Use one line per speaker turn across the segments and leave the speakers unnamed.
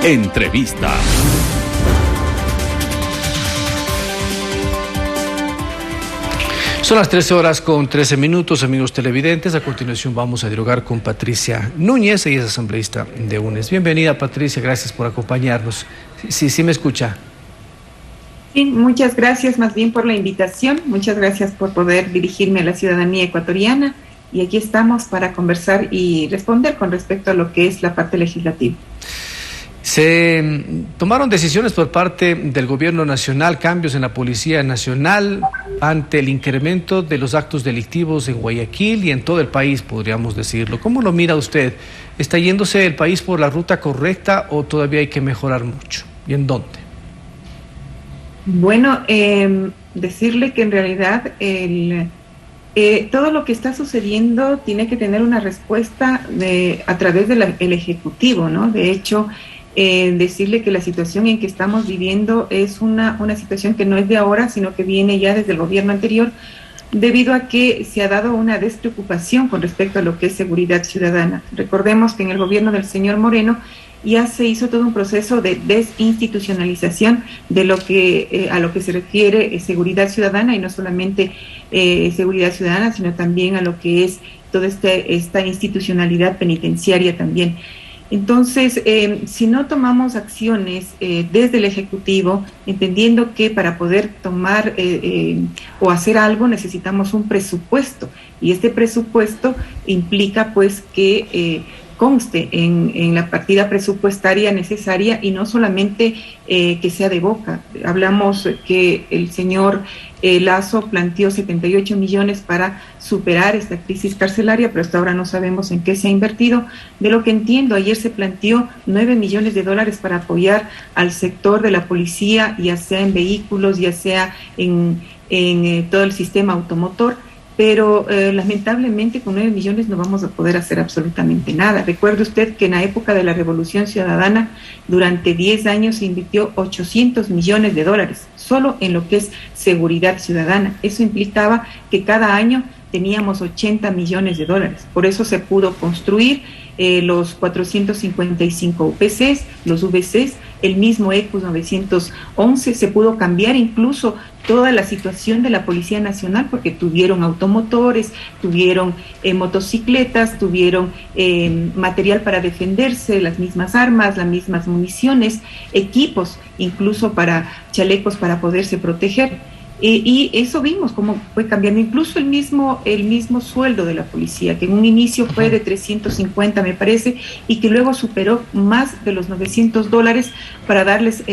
Entrevista. Son las 13:13, amigos televidentes. A continuación vamos a dialogar con Patricia Núñez, ella es asambleísta de UNES. Bienvenida, Patricia, gracias por acompañarnos. Sí me escucha.
Sí, muchas gracias más bien por la invitación, muchas gracias por poder dirigirme a la ciudadanía ecuatoriana y aquí estamos para conversar y responder con respecto a lo que es la parte legislativa.
Se tomaron decisiones por parte del gobierno nacional, cambios en la Policía Nacional ante el incremento de los actos delictivos en Guayaquil y en todo el país, podríamos decirlo. ¿Cómo lo mira usted? ¿Está yéndose el país por la ruta correcta o todavía hay que mejorar mucho? ¿Y en dónde?
Bueno, decirle que en realidad todo lo que está sucediendo tiene que tener una respuesta a través del Ejecutivo, ¿no? De hecho, decirle que la situación en que estamos viviendo es una situación que no es de ahora, sino que viene ya desde el gobierno anterior, debido a que se ha dado una despreocupación con respecto a lo que es seguridad ciudadana. Recordemos que en el gobierno del señor Moreno ya se hizo todo un proceso de desinstitucionalización de lo que a lo que se refiere seguridad ciudadana, y no solamente seguridad ciudadana, sino también a lo que es toda esta institucionalidad penitenciaria también. Entonces, si no tomamos acciones desde el Ejecutivo, entendiendo que para poder tomar o hacer algo necesitamos un presupuesto, y este presupuesto implica pues que conste en la partida presupuestaria necesaria y no solamente que sea de boca. Hablamos que el señor Lasso planteó 78 millones para superar esta crisis carcelaria, pero hasta ahora no sabemos en qué se ha invertido. De lo que entiendo, ayer se planteó 9 millones de dólares para apoyar al sector de la policía, ya sea en vehículos, ya sea en todo el sistema automotor. Pero lamentablemente con 9 millones no vamos a poder hacer absolutamente nada. Recuerde usted que en la época de la Revolución Ciudadana, durante 10 años se invirtió 800 millones de dólares, solo en lo que es seguridad ciudadana. Eso implicaba que cada año teníamos 80 millones de dólares. Por eso se pudo construir los 455 UPCs, los VCs, el mismo ECUS 911, se pudo cambiar incluso toda la situación de la Policía Nacional, porque tuvieron automotores, tuvieron motocicletas, tuvieron material para defenderse, las mismas armas, las mismas municiones, equipos, incluso para chalecos para poderse proteger. Y eso vimos cómo fue cambiando, incluso el mismo sueldo de la policía, que en un inicio fue de 350, me parece, y que luego superó más de los $900 para darles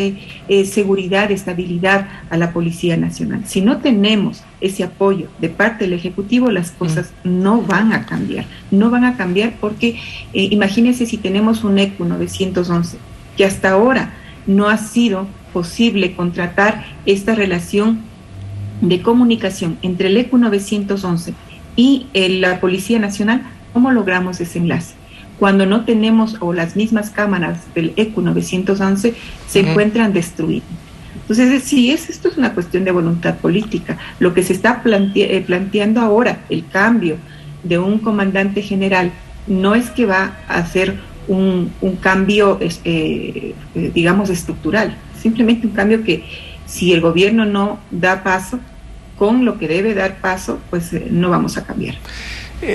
seguridad, estabilidad a la Policía Nacional. Si no tenemos ese apoyo de parte del Ejecutivo, las cosas no van a cambiar, porque imagínense si tenemos un ECU 911, que hasta ahora no ha sido posible contratar esta relación de comunicación entre el ECU 911 y la Policía Nacional. ¿Cómo logramos ese enlace? Cuando no tenemos, o las mismas cámaras del ECU 911 se encuentran destruidas. Entonces, sí, esto es una cuestión de voluntad política. Lo que se está planteando ahora, el cambio de un comandante general, no es que va a hacer un cambio, digamos, estructural, simplemente un cambio que, si el gobierno no da paso con lo que debe dar paso, pues no vamos a cambiar.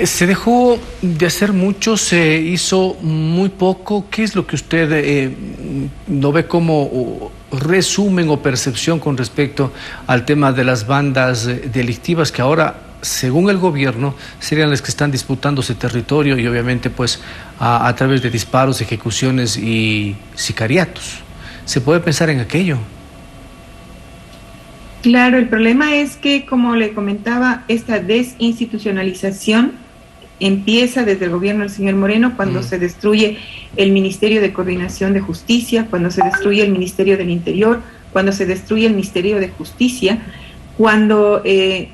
Se dejó de hacer mucho, se hizo muy poco. ¿Qué es lo que usted lo ve como resumen o percepción con respecto al tema de las bandas delictivas, que ahora, según el gobierno, serían las que están disputándose territorio y obviamente pues a través de disparos, ejecuciones y sicariatos? ¿Se puede pensar en aquello?
Claro, el problema es que, como le comentaba, esta desinstitucionalización empieza desde el gobierno del señor Moreno, cuando se destruye el Ministerio de Coordinación de Justicia, cuando se destruye el Ministerio del Interior, cuando se destruye el Ministerio de Justicia, cuando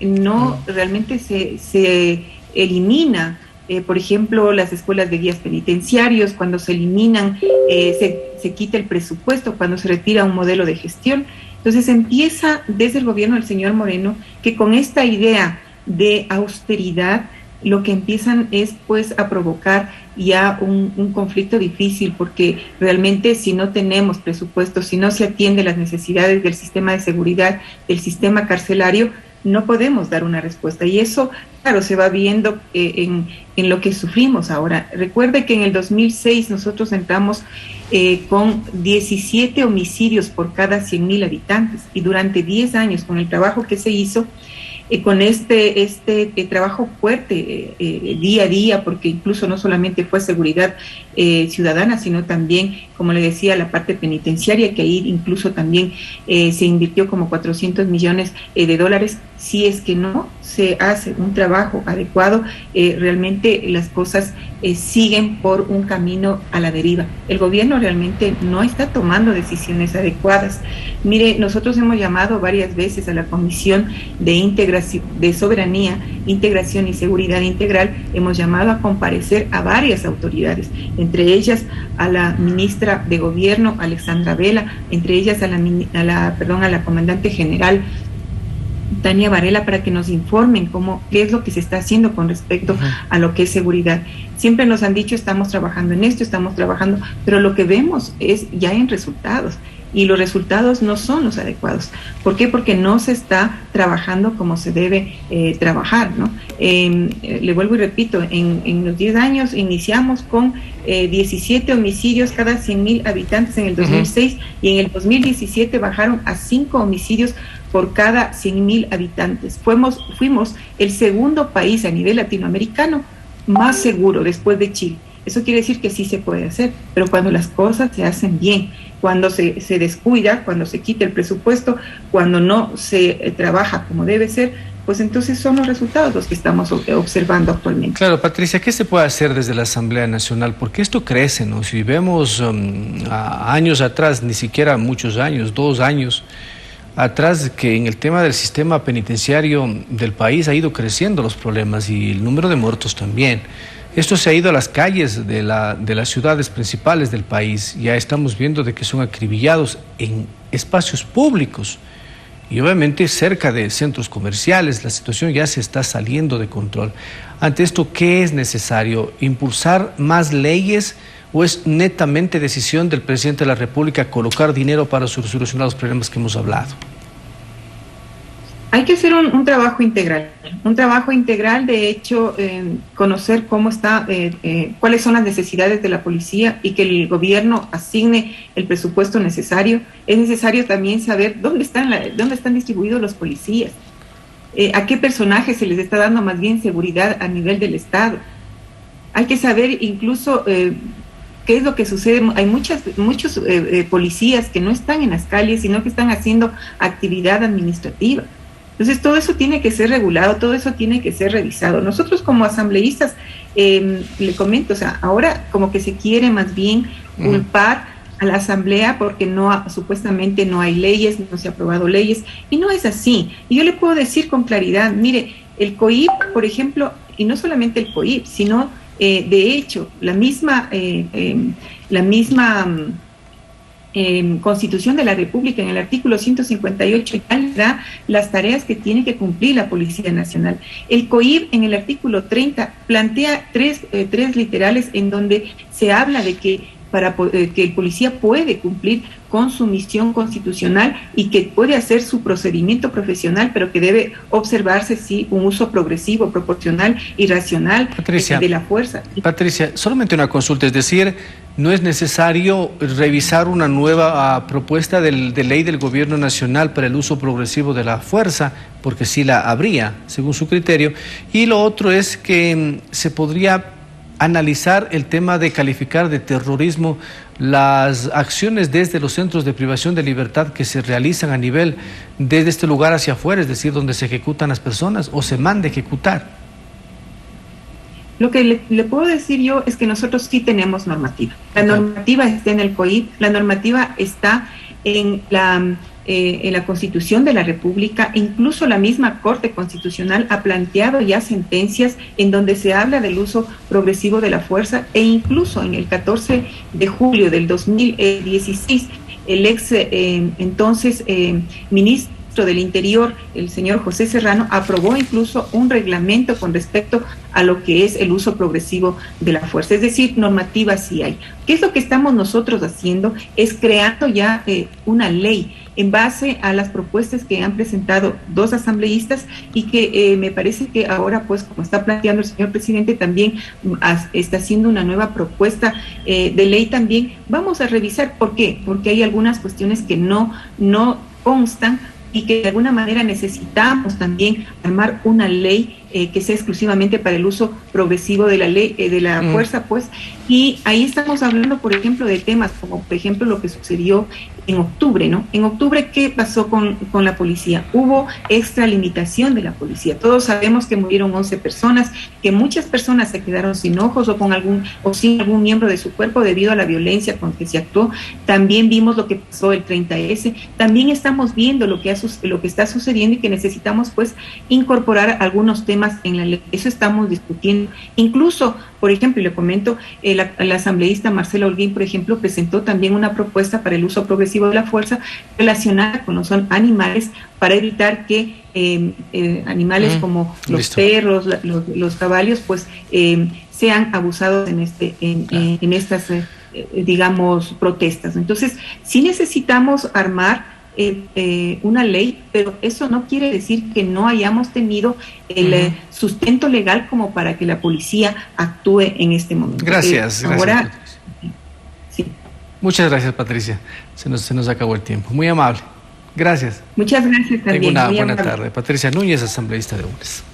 no realmente se elimina, por ejemplo, las escuelas de guías penitenciarios, cuando se eliminan, se quita el presupuesto, cuando se retira un modelo de gestión. Entonces empieza desde el gobierno del señor Moreno, que con esta idea de austeridad lo que empiezan es pues a provocar ya un conflicto difícil, porque realmente si no tenemos presupuesto, si no se atiende las necesidades del sistema de seguridad, del sistema carcelario, no podemos dar una respuesta. Y eso, claro, se va viendo en lo que sufrimos ahora. Recuerde que en el 2006 nosotros entramos con 17 homicidios por cada 100.000 habitantes, y durante 10 años, con el trabajo que se hizo, con este trabajo fuerte día a día, porque incluso no solamente fue seguridad ciudadana, sino también, como le decía, la parte penitenciaria, que ahí incluso también se invirtió como 400 millones de dólares. Si es que no se hace un trabajo adecuado, realmente las cosas siguen por un camino a la deriva. El gobierno realmente no está tomando decisiones adecuadas. Mire, nosotros hemos llamado varias veces a la Comisión de Integración, de Soberanía, Integración y Seguridad Integral. Hemos llamado a comparecer a varias autoridades, entre ellas a la ministra de Gobierno, Alexandra Vela, entre ellas a la comandante general Tania Varela, para que nos informen qué es lo que se está haciendo con respecto a lo que es seguridad. Siempre nos han dicho, estamos trabajando en esto, estamos trabajando, pero lo que vemos es ya en resultados, y los resultados no son los adecuados. ¿Por qué? Porque no se está trabajando como se debe trabajar, ¿no? Le vuelvo y repito, en los 10 años iniciamos con 17 homicidios cada 100.000 habitantes en el 2006, y en el 2017 bajaron a 5 homicidios por cada 100.000 habitantes. Fuimos el segundo país a nivel latinoamericano más seguro después de Chile. Eso quiere decir que sí se puede hacer, pero cuando las cosas se hacen bien, cuando se descuida, cuando se quita el presupuesto, cuando no se trabaja como debe ser, pues entonces son los resultados los que estamos observando actualmente.
Claro, Patricia, ¿qué se puede hacer desde la Asamblea Nacional? Porque esto crece, ¿no? Si vemos a años atrás, ni siquiera muchos años, 2 años atrás, que en el tema del sistema penitenciario del país ha ido creciendo los problemas, y el número de muertos también. Esto se ha ido a las calles de las ciudades principales del país. Ya estamos viendo de que son acribillados en espacios públicos y obviamente cerca de centros comerciales. La situación ya se está saliendo de control. Ante esto, ¿qué es necesario? ¿Impulsar más leyes o es netamente decisión del presidente de la República colocar dinero para solucionar los problemas que hemos hablado?
Hay que hacer un trabajo integral, de hecho, conocer cómo está, cuáles son las necesidades de la policía, y que el gobierno asigne el presupuesto necesario. Es necesario también saber dónde están distribuidos los policías, a qué personajes se les está dando más bien seguridad a nivel del Estado. Hay que saber incluso qué es lo que sucede. Hay muchos policías que no están en las calles, sino que están haciendo actividad administrativa. Entonces, todo eso tiene que ser regulado, todo eso tiene que ser revisado. Nosotros como asambleístas, le comento, o sea, ahora como que se quiere más bien culpar a la asamblea porque supuestamente no hay leyes, no se han aprobado leyes, y no es así. Y yo le puedo decir con claridad, mire, el COIP, por ejemplo, y no solamente el COIP, sino de hecho, la misma Constitución de la República, en el artículo 158, da las tareas que tiene que cumplir la Policía Nacional. El COIP, en el artículo 30, plantea tres literales en donde se habla de que que el policía puede cumplir con su misión constitucional y que puede hacer su procedimiento profesional, pero que debe observarse, sí, un uso progresivo, proporcional y racional de la fuerza.
Patricia, solamente una consulta, es decir, ¿no es necesario revisar una nueva propuesta de ley del Gobierno Nacional para el uso progresivo de la fuerza? Porque sí la habría, según su criterio. Y lo otro es que se podría analizar el tema de calificar de terrorismo las acciones desde los centros de privación de libertad que se realizan a nivel desde este lugar hacia afuera, es decir, donde se ejecutan las personas o se manda a ejecutar.
Lo que le puedo decir yo es que nosotros sí tenemos normativa. La normativa está en el COIP, la normativa está en la Constitución de la República. Incluso la misma Corte Constitucional ha planteado ya sentencias en donde se habla del uso progresivo de la fuerza, e incluso en el 14 de julio del 2016, el entonces ministro del Interior, el señor José Serrano, aprobó incluso un reglamento con respecto a lo que es el uso progresivo de la fuerza. Es decir, normativa sí hay. ¿Qué es lo que estamos nosotros haciendo? Es creando ya una ley en base a las propuestas que han presentado dos asambleístas y que me parece que ahora, pues, como está planteando el señor presidente, también está haciendo una nueva propuesta de ley también. Vamos a revisar. ¿Por qué? Porque hay algunas cuestiones que no constan y que de alguna manera necesitamos también armar una ley que sea exclusivamente para el uso progresivo de la ley, de la fuerza, pues, y ahí estamos hablando, por ejemplo, de temas como, por ejemplo, lo que sucedió en octubre, ¿no? En octubre, ¿qué pasó con la policía? Hubo extralimitación de la policía. Todos sabemos que murieron 11 personas, que muchas personas se quedaron sin ojos o sin algún miembro de su cuerpo debido a la violencia con que se actuó. También vimos lo que pasó el 30S. También estamos viendo lo que está sucediendo y que necesitamos, pues, incorporar algunos temas en la ley. Eso estamos discutiendo. Incluso, por ejemplo, y le comento, la asambleísta Marcela Holguín, por ejemplo, presentó también una propuesta para el uso progresivo de la fuerza relacionada con los animales, para evitar que animales como los perros, los caballos, pues sean abusados en estas, digamos, protestas. Entonces, sí necesitamos armar una ley, pero eso no quiere decir que no hayamos tenido el sustento legal como para que la policía actúe en este momento.
Gracias.
Ahora, sí.
Muchas gracias, Patricia. Se nos acabó el tiempo. Muy amable. Gracias.
Muchas gracias también.
Tenga una buena tarde. Patricia Núñez, asambleísta de UNES.